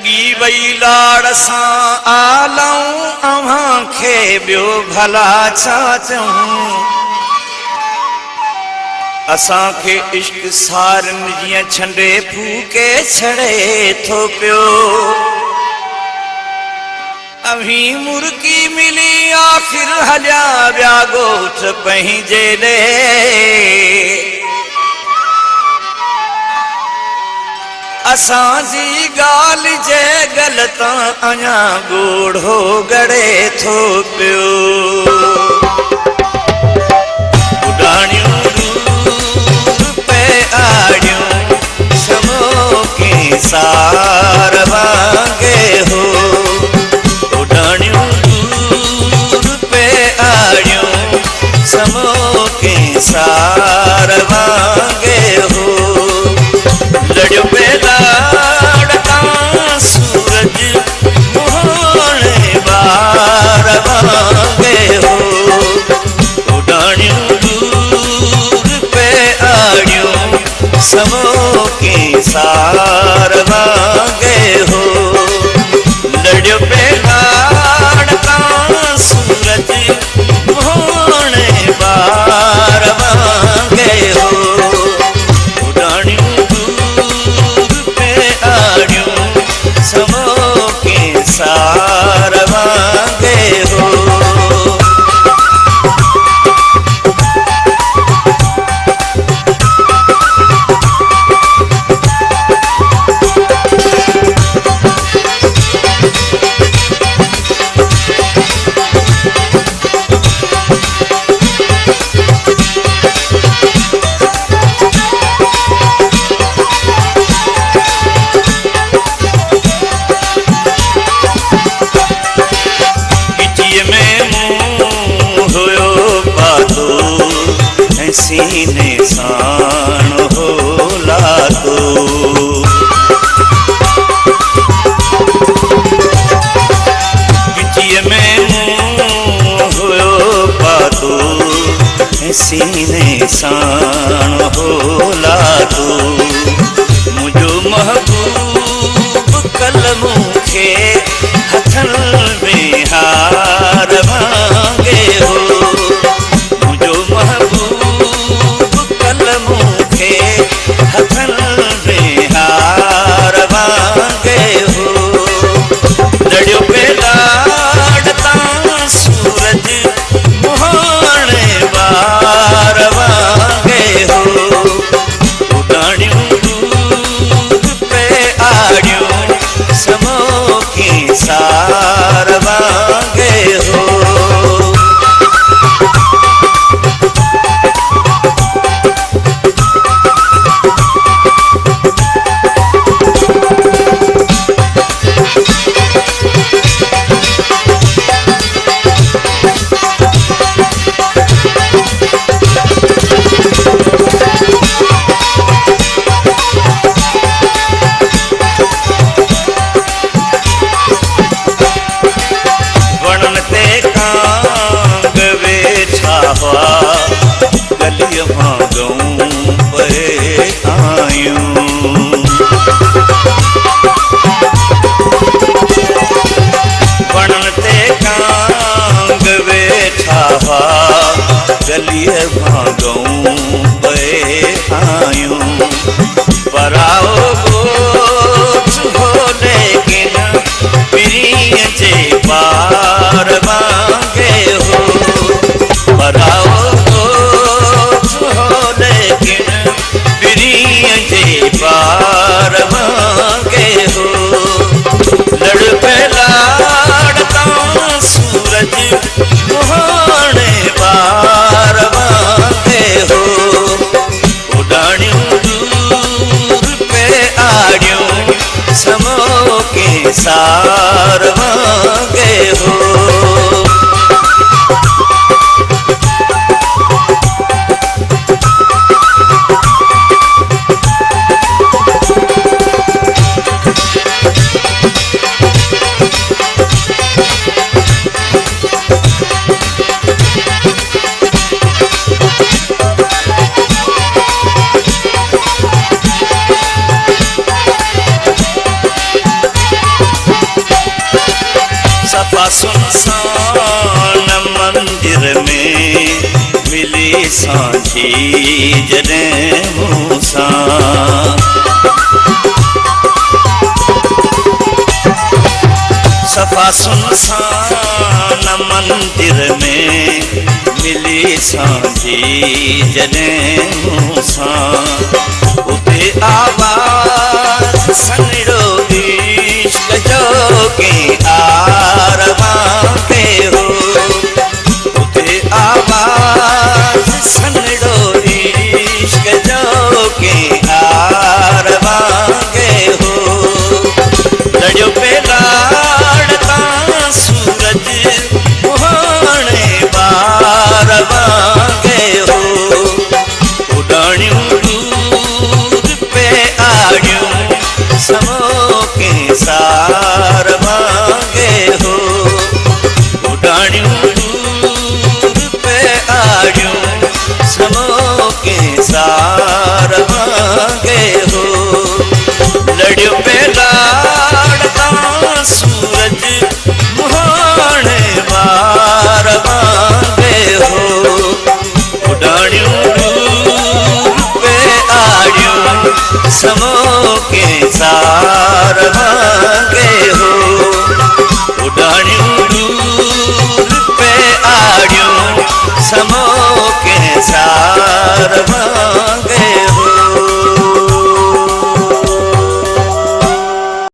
लगी वही लाड़ सां आलऊं अव्हां खे ॿियो भला छा चऊं। असां खे इश्क सारनि जीअं छंडे फूके छड़े थो पियो। अभी मुर्गी मिली आखिर हलिया विया ॻोठ पंहिंजे ॾे। असांजी ॻाल्हि जे गलतां अञा ॻोढ़ो गड़े थो पियो। उॾाणियूं दूर पे आड़ियूं समो के सार वांगे हो। उॾाणियूं दूर पे आड़ियूं समो के सार वांगे हो। लड़ियो सूरज मोहने बार वांगे हो। उॾाणियूं दूर पे आड़ियूं समो के सार वांगे हो। लड़ियो सूरज मोहने बार वांगे हो। उॾाणियूं समो के सार वांगे हो। सीने साण हो लातो। गिटीअ में मुंहुं हुयो पातो सीने साण हो लातो। मुंहिंजो महबूब कल मूंखे हथनि में हार वांगे हो। मुंहिंजो महबूब मूंखे हथनि में हार वांगे हो। लड़ियो लाड़ तां सूरज मोहने बार वांगे हो। उॾाणियूं दूर पे आड़ियूं समो के सार वांगे हो। गलिय भागऊं पे आयूं। वणन ते कांग वेठा हुआ गलिय भागऊं पे आयूं। पराओ ॻोठ हो लेकिन पिरीअ जे पार वांगे हो। पराओ पार वांगे हो। लड़ पे लाड़ तां सूरज मोहने बार वांगे हो। उॾाणियूं दूर पे आड़ियूं समो के सार वांगे हो। सुनसान मंदिर में मिली सांझी जॾहिं मूंसां। सफ़ा सुनसान मंदिर में मिली सांझी जॾहिं मूंसां। उते आवाज़ सनड़ो इश्क जो कंहिं आरवां ते हो। उते आवाज़ सनड़ो इश्क जो कंहिं आरवां ते हो। लड़ियो पे लाड़ तां सूरज मुहाणे बार वांगे हो। उडाणियूं दूर पे आड़ियूं समो के सार वांगे हो। उडाणियूं दूर पे आड़ियूं समो के सार वांगे हो। लड़ियो पे लाड़ तां सूरज मुहाणे बार वांगे हो। उडाणियूं दूर पे आड़ियूं समो के सार वांगे हो।